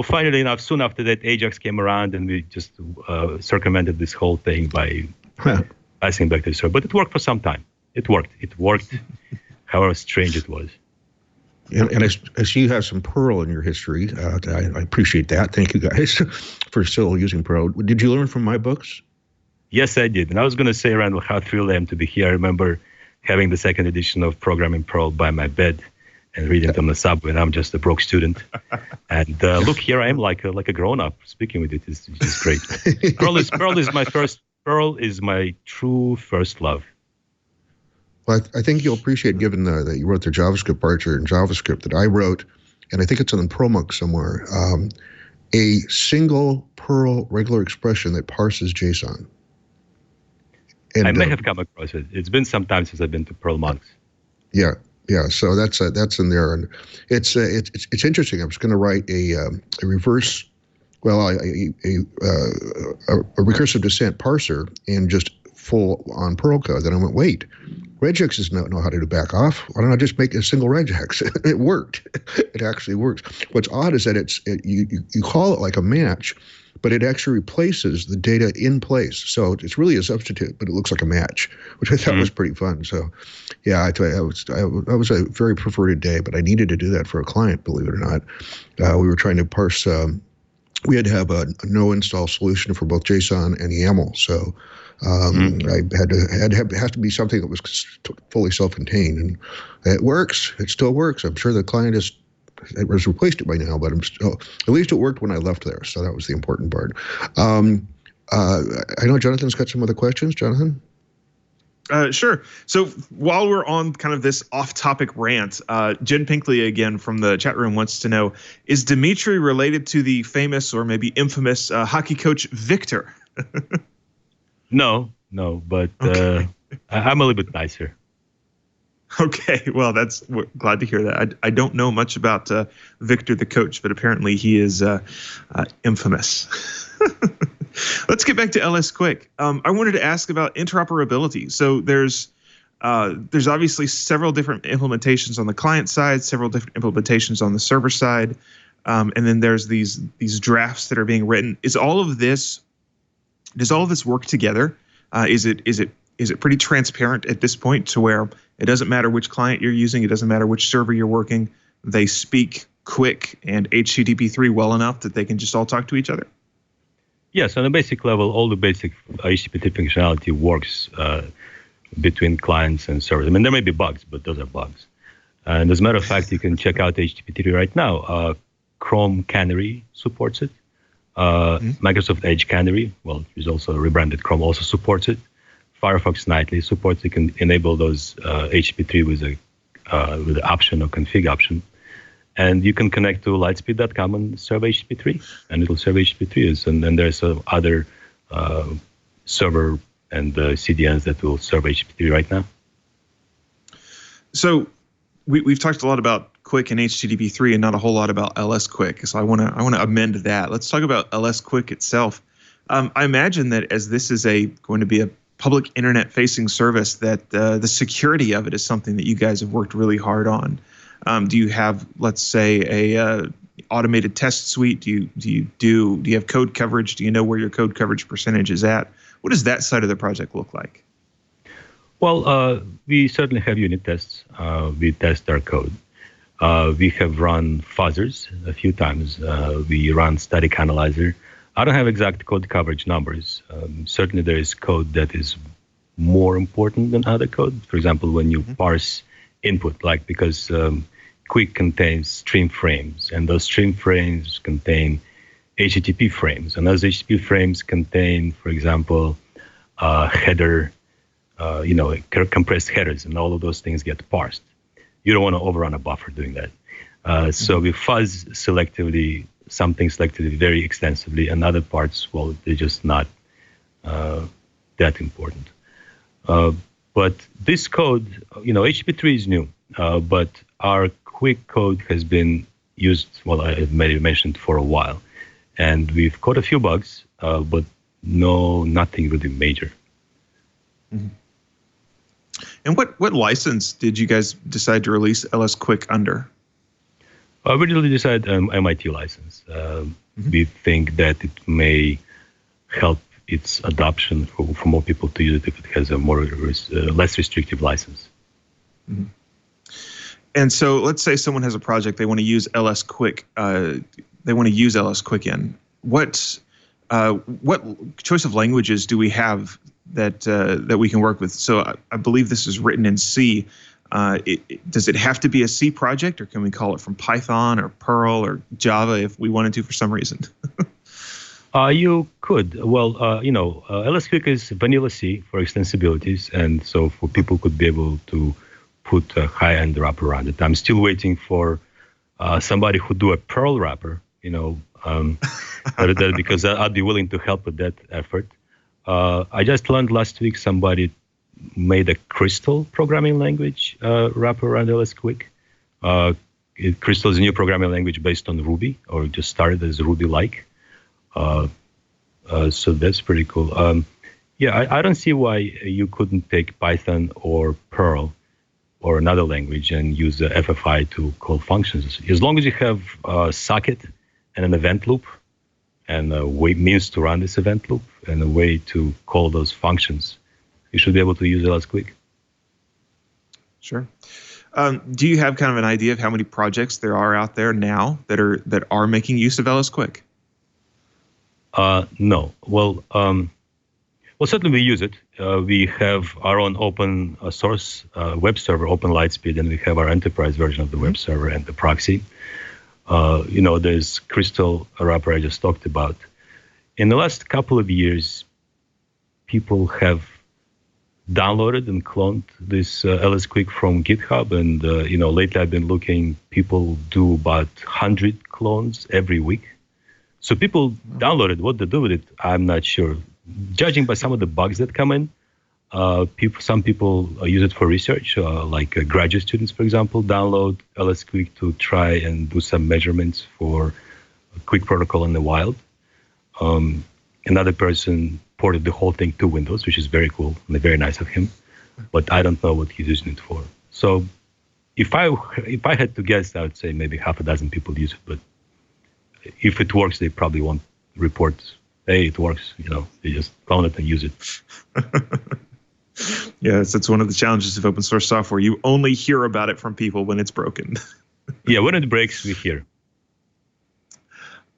finally enough, soon after that, Ajax came around, and we just circumvented this whole thing by passing back to the server. But it worked for some time. It worked. However strange it was. And I see you have some Perl in your history. I appreciate that. Thank you guys for still using Perl. Did you learn from my books? Yes, I did. And I was going to say, Randal, how thrilled I am to be here. I remember having the second edition of Programming Perl by my bed and reading it on the subway, and I'm just a broke student. And look, here I am like a grown-up speaking with it. It's just great. Perl is my true first love. Well, I think you'll appreciate, given that you wrote the JavaScript parser in JavaScript that I wrote, and I think it's on the ProMux somewhere. a single Perl regular expression that parses JSON. And, I may have come across it. It's been some time since I've been to Perl Monks. Yeah. So that's in there, and it's interesting. I was going to write a reverse, well, a recursive descent parser in just full on Perl code. Then I went, wait, regex does not know how to do back off. Why don't I just make a single regex? It worked. It actually works. What's odd is that you call it like a match, but it actually replaces the data in place. So it's really a substitute, but it looks like a match, which I thought was pretty fun. So, yeah, I tell you, that was a very perverted day, but I needed to do that for a client, believe it or not. We were trying to parse. We had to have a no install solution for both JSON and YAML. So I it has to be something that was fully self-contained, and it works. It still works. I'm sure the client has replaced it by now, but at least it worked when I left there. So that was the important part. I know Jonathan's got some other questions. Jonathan? Sure. So while we're on kind of this off-topic rant, Jen Pinkley again from the chat room wants to know, is Dmitri related to the famous or maybe infamous hockey coach Victor? No, but okay. I'm a little bit nicer. Okay, well, we're glad to hear that. I don't know much about Victor the coach, but apparently he is infamous. Let's get back to LSQuic. I wanted to ask about interoperability. So there's obviously several different implementations on the client side, several different implementations on the server side, and then there's these drafts that are being written. Does all of this work together? Is it pretty transparent at this point to where it doesn't matter which client you're using, it doesn't matter which server you're working, they speak QUIC and HTTP3 well enough that they can just all talk to each other? Yes, on a basic level, all the basic HTTP functionality works between clients and servers. I mean, there may be bugs, but those are bugs. And as a matter of fact, you can check out HTTP3 right now. Chrome Canary supports it. Microsoft Edge Canary, well, which is also rebranded Chrome, also supports it. Firefox Nightly supports. You can enable those HTTP3 with the option or config option. And you can connect to LiteSpeed.com and serve HTTP3, and it'll serve HTTP3. And then there's other server and CDNs that will serve HTTP3 right now. So we've talked a lot about QUIC and HTTP3 and not a whole lot about LSQuic. So I want to amend that. Let's talk about LSQuic itself. I imagine that as this is going to be a public internet-facing service, that the security of it is something that you guys have worked really hard on. Do you have, let's say, a automated test suite? Do you have code coverage? Do you know where your code coverage percentage is at? What does that side of the project look like? Well, we certainly have unit tests. We test our code. We have run fuzzers a few times. We run static analyzer. I don't have exact code coverage numbers. Certainly there is code that is more important than other code. For example, when you parse input, like because QUIC contains stream frames, and those stream frames contain HTTP frames. And those HTTP frames contain, for example, header, compressed headers, and all of those things get parsed. You don't want to overrun a buffer doing that. So we fuzz selectively, some things selectively very extensively, and other parts, well, they're just not that important. But this code, HTTP3 is new, but our QUIC code has been used, well, I maybe mentioned, for a while. And we've caught a few bugs, but nothing really major. Mm-hmm. And what license did you guys decide to release LSQuic under? We originally decided MIT license. We think that it may help its adoption for more people to use it if it has a less restrictive license. Mm-hmm. And so let's say someone has a project, they want to use LSQuic. They want to use LSQuic in. What choice of languages do we have that we can work with? So I believe this is written in C. Does it have to be a C project, or can we call it from Python or Perl or Java if we wanted to for some reason? You could. Well, LSQuic is vanilla C for extensibilities, and so for people could be able to put a high-end wrapper around it. I'm still waiting for somebody who do a Perl wrapper, because I'd be willing to help with that effort. I just learned last week somebody made a Crystal programming language wrapper around LSQuic. Crystal is a new programming language based on Ruby, or just started as Ruby-like. So that's pretty cool. I don't see why you couldn't take Python or Perl or another language and use the FFI to call functions. As long as you have a socket and an event loop and a means to run this event loop and a way to call those functions, you should be able to use LSQuic. Sure. Do you have kind of an idea of how many projects there are out there now that are making use of LSQuic? No. Well, certainly we use it. We have our own open source web server, OpenLiteSpeed, and we have our enterprise version of the web server and the proxy. There's Crystal wrapper I just talked about. In the last couple of years, people have downloaded and cloned this LSQuic from GitHub, and lately I've been looking. People do about 100 clones every week. So people download it. What they do with it, I'm not sure. Judging by some of the bugs that come in, some people use it for research, like graduate students, for example, download LSQuic to try and do some measurements for a QUIC protocol in the wild. Another person ported the whole thing to Windows, which is very cool and very nice of him, but I don't know what he's using it for. So if I had to guess, I would say maybe half a dozen people use it, but if it works, they probably won't report, hey, it works. They just clone it and use it. Yes, it's one of the challenges of open source software. You only hear about it from people when it's broken. Yeah, when it breaks, we hear.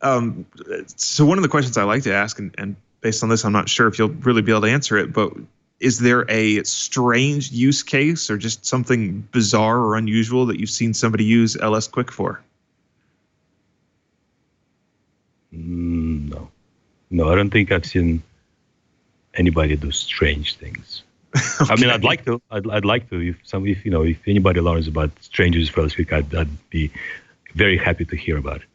So one of the questions I like to ask, and based on this, I'm not sure if you'll really be able to answer it, but is there a strange use case or just something bizarre or unusual that you've seen somebody use LSQuic for? No, I don't think I've seen anybody do strange things. Okay. I mean, I'd like to. I'd like to. If anybody learns about strange uses for LSQuic, I'd be very happy to hear about it.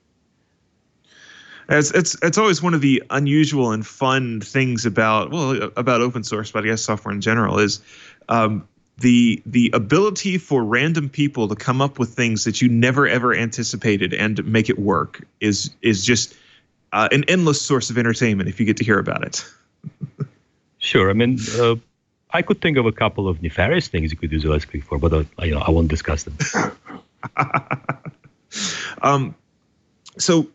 It's always one of the unusual and fun things about open source, but I guess software in general is the ability for random people to come up with things that you never ever anticipated and make it work is just an endless source of entertainment if you get to hear about it. Sure. I mean, I could think of a couple of nefarious things you could use LSQuic for, but I won't discuss them. So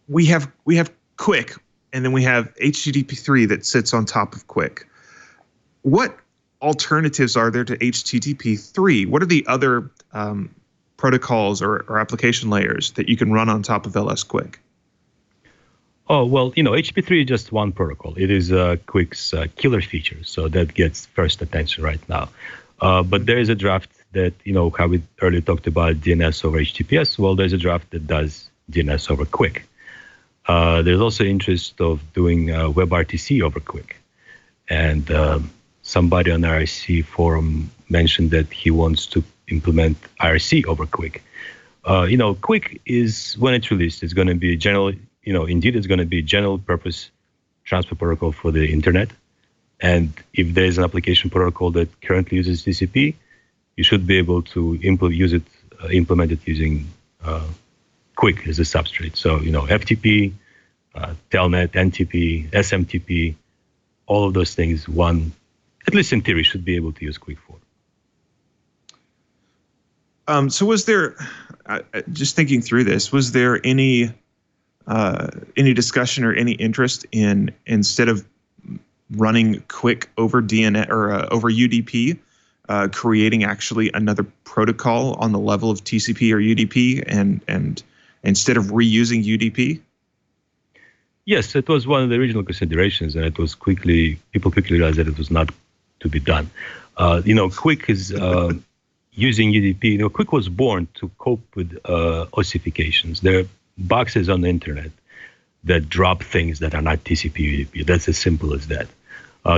we have QUIC, and then we have HTTP 3 that sits on top of QUIC. What alternatives are there to HTTP 3? What are the other protocols or application layers that you can run on top of LSQuic? Oh, well, HTTP 3 is just one protocol. It is QUIC's killer feature, so that gets first attention right now. But there is a draft that, how we earlier talked about DNS over HTTPS. Well, there's a draft that does DNS over QUIC. There's also interest of doing WebRTC over QUIC. And somebody on the IRC forum mentioned that he wants to implement IRC over QUIC. QUIC is, when it's released, it's going to be general. Indeed, it's going to be general purpose transfer protocol for the internet. And if there is an application protocol that currently uses TCP, you should be able to implement it using QUIC as a substrate. So, FTP, Telnet, NTP, SMTP, all of those things, at least in theory, should be able to use QUIC for. So was there, just thinking through this, was there any discussion or any interest in, instead of running QUIC over DNS or over UDP, creating actually another protocol on the level of TCP or UDP, and instead of reusing UDP? Yes, it was one of the original considerations, and people quickly realized that it was not to be done. QUIC is using UDP. QUIC was born to cope with ossifications. There are boxes on the internet that drop things that are not TCP UDP. That's as simple as that.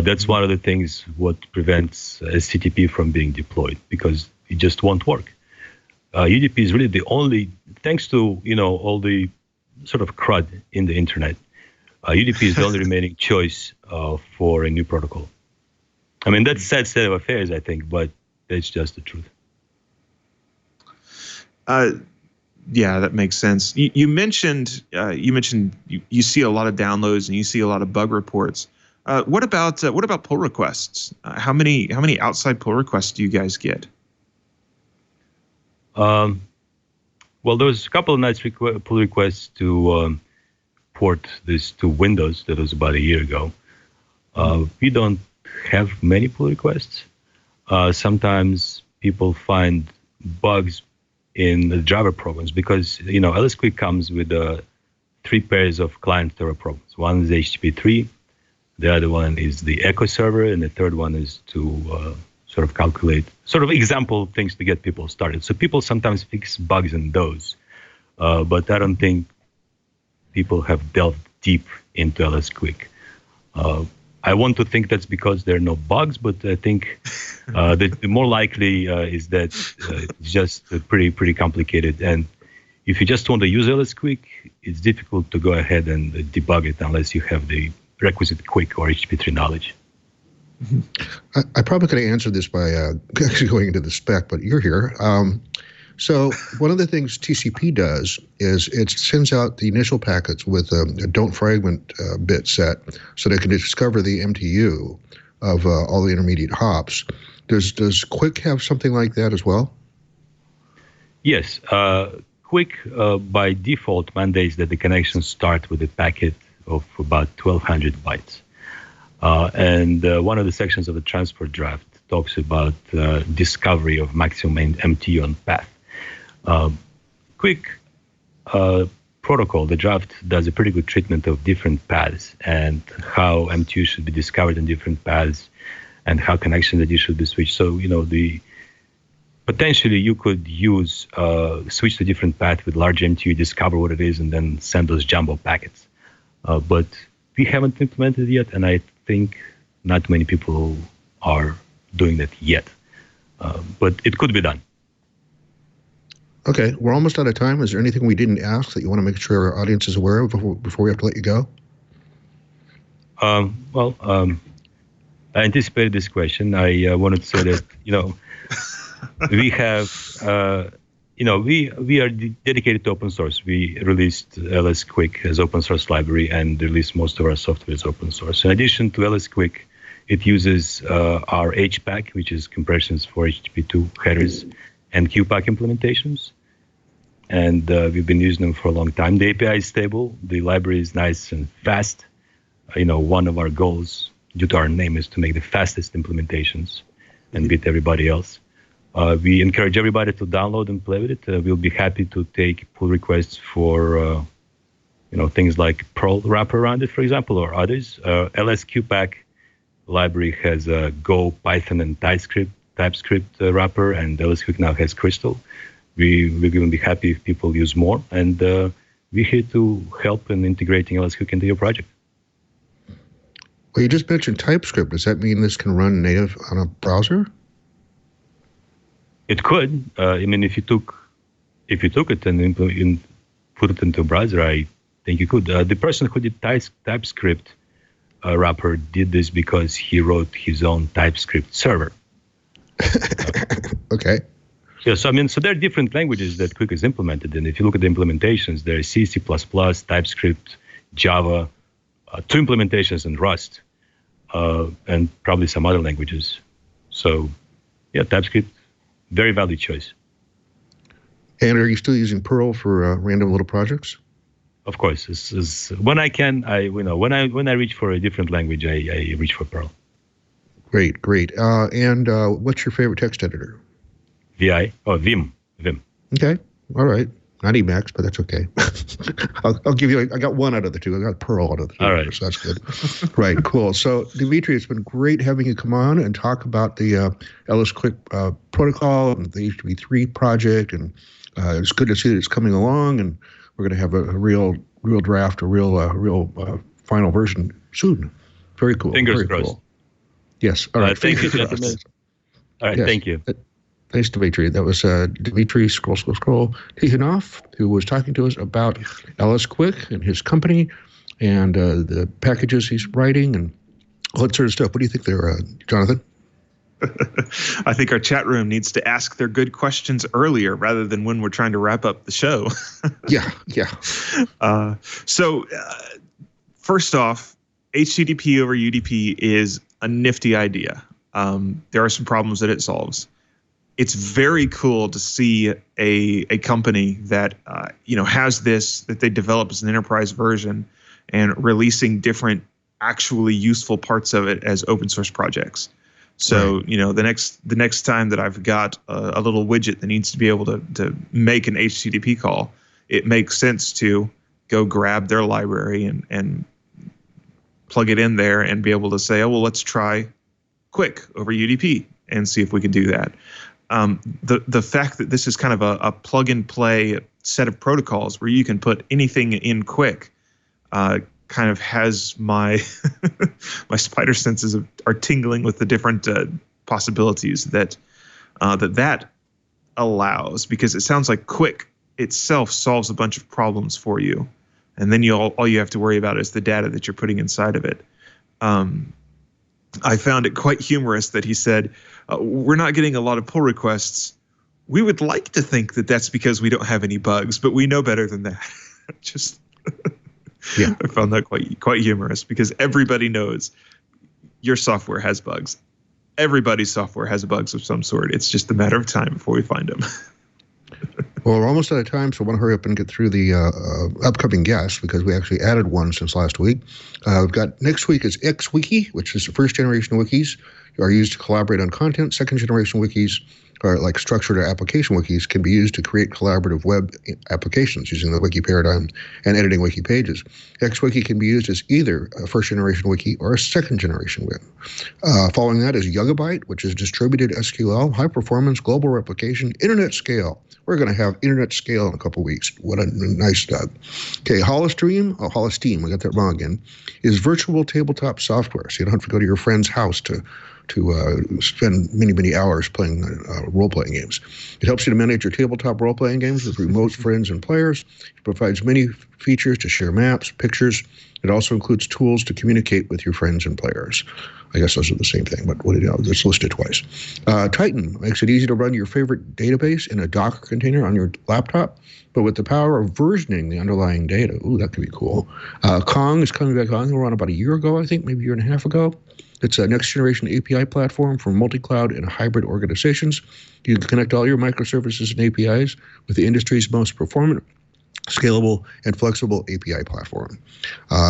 That's one of the things what prevents HTTP from being deployed, because it just won't work. UDP is really the only, thanks to all the sort of crud in the internet. UDP is the only remaining choice for a new protocol. I mean, that's a sad state of affairs, I think, but it's just the truth. Yeah, that makes sense. You mentioned you see a lot of downloads and you see a lot of bug reports. What about pull requests? How many outside pull requests do you guys get? Well, there was a couple of nice pull requests to port this to Windows. That was about a year ago. We don't have many pull requests. Sometimes people find bugs in the Java programs because, LSQuic comes with 3 pairs of client-server programs. One is HTTP 3, the other one is the Echo server, and the third one is to sort of calculate, sort of example things to get people started. So people sometimes fix bugs in those, but I don't think people have delved deep into LSQuic. I want to think that's because there are no bugs, but I think the more likely is that it's just pretty complicated. And if you just want to use LSQuic, it's difficult to go ahead and debug it unless you have the requisite QUIC or HTTP 3 knowledge. I probably could have answered this by actually going into the spec, but you're here. So one of the things TCP does is it sends out the initial packets with a don't fragment bit set so they can discover the MTU of all the intermediate hops. Does QUIC have something like that as well? Yes. QUIC by default mandates that the connection start with a packet of about 1,200 bytes. And one of the sections of the transport draft talks about discovery of maximum MTU on path. QUIC protocol, the draft does a pretty good treatment of different paths and how MTU should be discovered in different paths and how connection that you should be switched. So, potentially you could use switch to different path with large MTU, discover what it is, and then send those jumbo packets. But we haven't implemented it yet, and I think not many people are doing that yet. But it could be done. Okay, we're almost out of time. Is there anything we didn't ask that you want to make sure our audience is aware of before we have to let you go? I anticipated this question. I wanted to say that, we have, we are dedicated to open source. We released LSQuic as open source library and released most of our software as open source. In addition to LSQuic, it uses our HPAC, which is compressions for HTTP2 headers, and QPAC implementations. And we've been using them for a long time. The API is stable. The library is nice and fast. One of our goals, due to our name, is to make the fastest implementations and beat everybody else. We encourage everybody to download and play with it. We'll be happy to take pull requests for, things like Perl wrapper around it, for example, or others. LSQPAC library has a Go, Python, and TypeScript wrapper, and LSQuic now has Crystal. We're going to be happy if people use more, and we're here to help in integrating LSQuic into your project. Well, you just mentioned TypeScript. Does that mean this can run native on a browser? It could. If you took it and put it into a browser, I think you could. The person who did TypeScript wrapper did this because he wrote his own TypeScript server. Okay. Yeah, so there are different languages that QUIC is implemented in. If you look at the implementations, there is C, C++, TypeScript, Java, 2 implementations in Rust, and probably some other languages. So, yeah, TypeScript, very valid choice. And are you still using Perl for random little projects? Of course. This is, when I can, when I reach for a different language, I reach for Perl. Great. And what's your favorite text editor? Vim. Okay. All right. Not Emacs, but that's okay. I'll give you, I got one out of the 2. I got Perl out of the 2. All right. So that's good. Right. Cool. So, Dmitri, it's been great having you come on and talk about the LSQuic protocol and the HTTP 3 project. And it's good to see that it's coming along, and we're going to have a real draft, a real final version soon. Very cool. Fingers Very crossed. Cool. Yes. All right. Thank you, gentlemen. All right. Yes. Thank you. Thanks, Dmitri. That was Dmitri Tikhonov, who was talking to us about LSQuic and his company and the packages he's writing and all that sort of stuff. What do you think there, Jonathan? I think our chat room needs to ask their good questions earlier rather than when we're trying to wrap up the show. Yeah. So first off, HTTP over UDP is a nifty idea. There are some problems that it solves. It's very cool to see a company that has this, that they develop as an enterprise version and releasing different actually useful parts of it as open source projects. So, right. The next time that I've got a little widget that needs to be able to make an HTTP call, it makes sense to go grab their library and plug it in there and be able to say, oh, well, let's try QUIC over UDP and see if we can do that. The fact that this is kind of a plug and play set of protocols where you can put anything in QUIC kind of has my my spider senses are tingling with the different possibilities that allows, because it sounds like QUIC itself solves a bunch of problems for you, and then all you have to worry about is the data that you're putting inside of it. I found it quite humorous that he said, we're not getting a lot of pull requests. We would like to think that that's because we don't have any bugs, but we know better than that. Just yeah, I found that quite humorous, because everybody knows your software has bugs. Everybody's software has bugs of some sort. It's just a matter of time before we find them. Well, we're almost out of time, so I want to hurry up and get through the upcoming guests, because we actually added one since last week. We've got next week is XWiki, which is the first generation wikis are used to collaborate on content. Second generation wikis are like structured or application wikis, can be used to create collaborative web applications using the wiki paradigm and editing wiki pages. XWiki can be used as either a first generation wiki or a second generation web. Following that is Yugabyte, which is distributed SQL, high performance, global replication, internet scale. We're going to have internet scale in a couple weeks. What a nice start. Okay, Holostream, I got that wrong again, is virtual tabletop software. So you don't have to go to your friend's house to spend many hours playing role-playing games. It helps you to manage your tabletop role-playing games with remote friends and players. It provides many features to share maps, pictures. It also includes tools to communicate with your friends and players. I guess those are the same thing, but it's listed twice. Titan makes it easy to run your favorite database in a Docker container on your laptop, but with the power of versioning the underlying data. Ooh, that could be cool. Kong is coming back on. They were on about a year ago, I think, maybe a year and a half ago. It's a next-generation API platform for multi-cloud and hybrid organizations. You can connect all your microservices and APIs with the industry's most performant, scalable, and flexible API platform.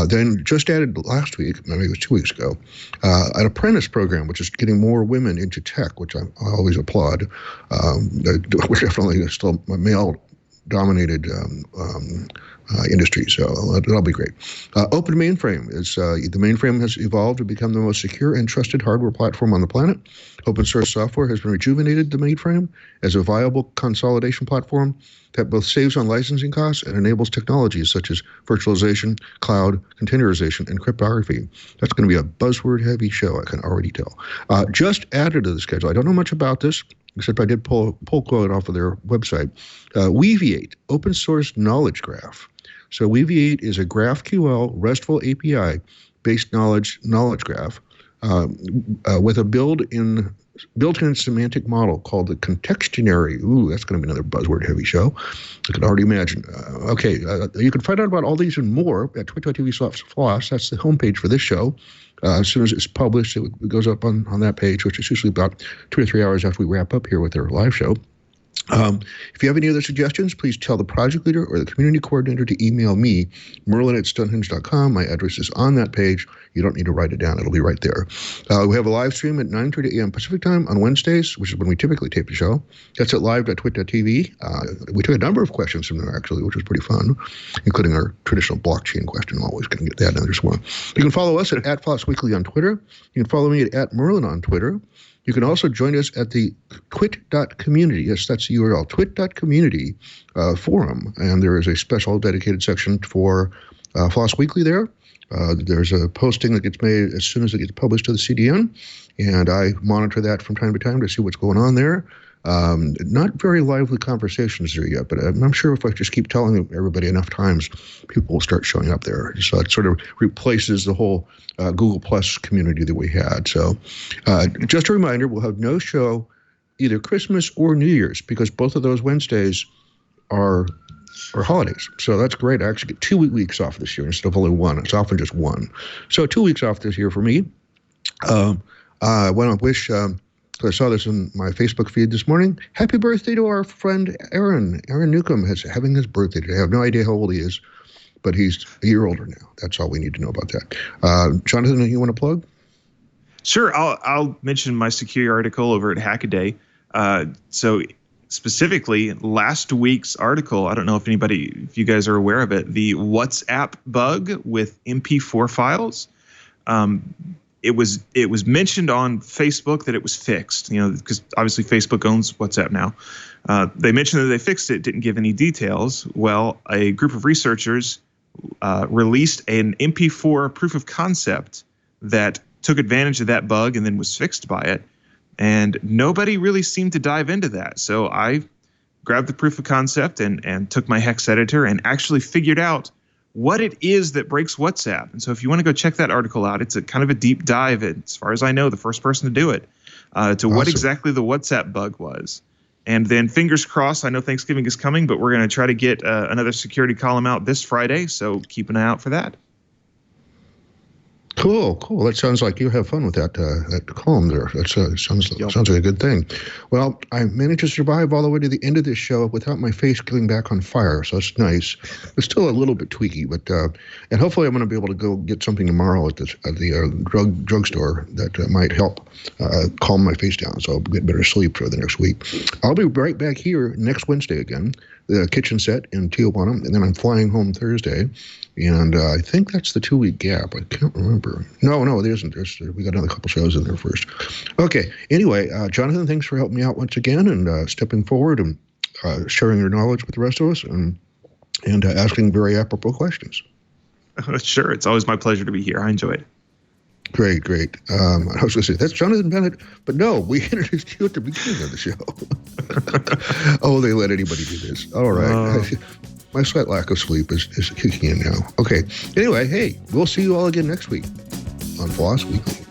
Then just added last week, maybe it was 2 weeks ago, an apprentice program, which is getting more women into tech, which I always applaud. We're definitely still male-dominated industry, so that'll be great. Open Mainframe is the mainframe has evolved to become the most secure and trusted hardware platform on the planet. Open source software has been rejuvenated the mainframe as a viable consolidation platform that both saves on licensing costs and enables technologies such as virtualization, cloud, containerization, and cryptography. That's going to be a buzzword-heavy show, I can already tell. Just added to the schedule, I don't know much about this, except I did pull quote off of their website. Weaviate, open source knowledge graph. So Weaviate is a GraphQL RESTful API-based knowledge graph with a built-in semantic model called the contextionary. Ooh, that's going to be another buzzword-heavy show. I can already imagine. You can find out about all these and more at twitch.tv/FLOSS. That's the homepage for this show. As soon as it's published, it goes up on that page, which is usually about 2 or 3 hours after we wrap up here with our live show. If you have any other suggestions, please tell the project leader or the community coordinator to email me, merlin@stonehenge.com. My address is on that page. You don't need to write it down. It'll be right there. We have a live stream at 9:30 a.m. Pacific time on Wednesdays, which is when we typically tape the show. That's at live.twit.tv. We took a number of questions from there, actually, which was pretty fun, including our traditional blockchain question. Always going to get that in there one. You can follow us at FLOSS Weekly on Twitter. You can follow me at Merlin on Twitter. You can also join us at the twit.community. Yes, that's the URL, twit.community forum. And there is a special dedicated section for FLOSS Weekly there. There's a posting that gets made as soon as it gets published to the CDN. And I monitor that from time to time to see what's going on there. Not very lively conversations there yet, but I'm sure if I just keep telling everybody enough times, people will start showing up there. So it sort of replaces the whole Google Plus community that we had. So just a reminder, we'll have no show either Christmas or New Year's, because both of those Wednesdays are holidays. So that's great. I actually get 2 weeks off this year instead of only one. It's often just one. So 2 weeks off this year for me. I want to wish, I saw this in my Facebook feed this morning, happy birthday to our friend Aaron. Aaron Newcomb is having his birthday today. I have no idea how old he is, but he's a year older now. That's all we need to know about that. Jonathan, you want to plug? Sure. I'll mention my security article over at Hackaday. So specifically, last week's article, I don't know if you guys are aware of it, the WhatsApp bug with MP4 files. It was mentioned on Facebook that it was fixed, because obviously Facebook owns WhatsApp now. They mentioned that they fixed it, didn't give any details. Well, a group of researchers released an MP4 proof of concept that took advantage of that bug and then was fixed by it. And nobody really seemed to dive into that. So I grabbed the proof of concept and took my hex editor and actually figured out what it is that breaks WhatsApp. And so if you want to go check that article out, it's a kind of a deep dive, as far as I know, the first person to do it, to awesome. What exactly the WhatsApp bug was. And then fingers crossed, I know Thanksgiving is coming, but we're going to try to get another security column out this Friday. So keep an eye out for that. Cool. That sounds like you have fun with that column there. That sounds like a good thing. Well, I managed to survive all the way to the end of this show without my face getting back on fire, so that's nice. It's still a little bit tweaky, but and hopefully I'm going to be able to go get something tomorrow at the drugstore that might help calm my face down, so I'll get better sleep for the next week. I'll be right back here next Wednesday again, the kitchen set in Tijuana, and then I'm flying home Thursday. And I think that's the 2 week gap. I can't remember. No, it isn't. We got another couple shows in there first. Okay. Anyway, Jonathan, thanks for helping me out once again and stepping forward and sharing your knowledge with the rest of us and asking very apropos questions. Sure. It's always my pleasure to be here. I enjoy it. Great. I was going to say, that's Jonathan Bennett, but no, we introduced you at the beginning of the show. Oh, they let anybody do this. All right. My slight lack of sleep is kicking in now. Okay. Anyway, hey, we'll see you all again next week on FLOSS Weekly.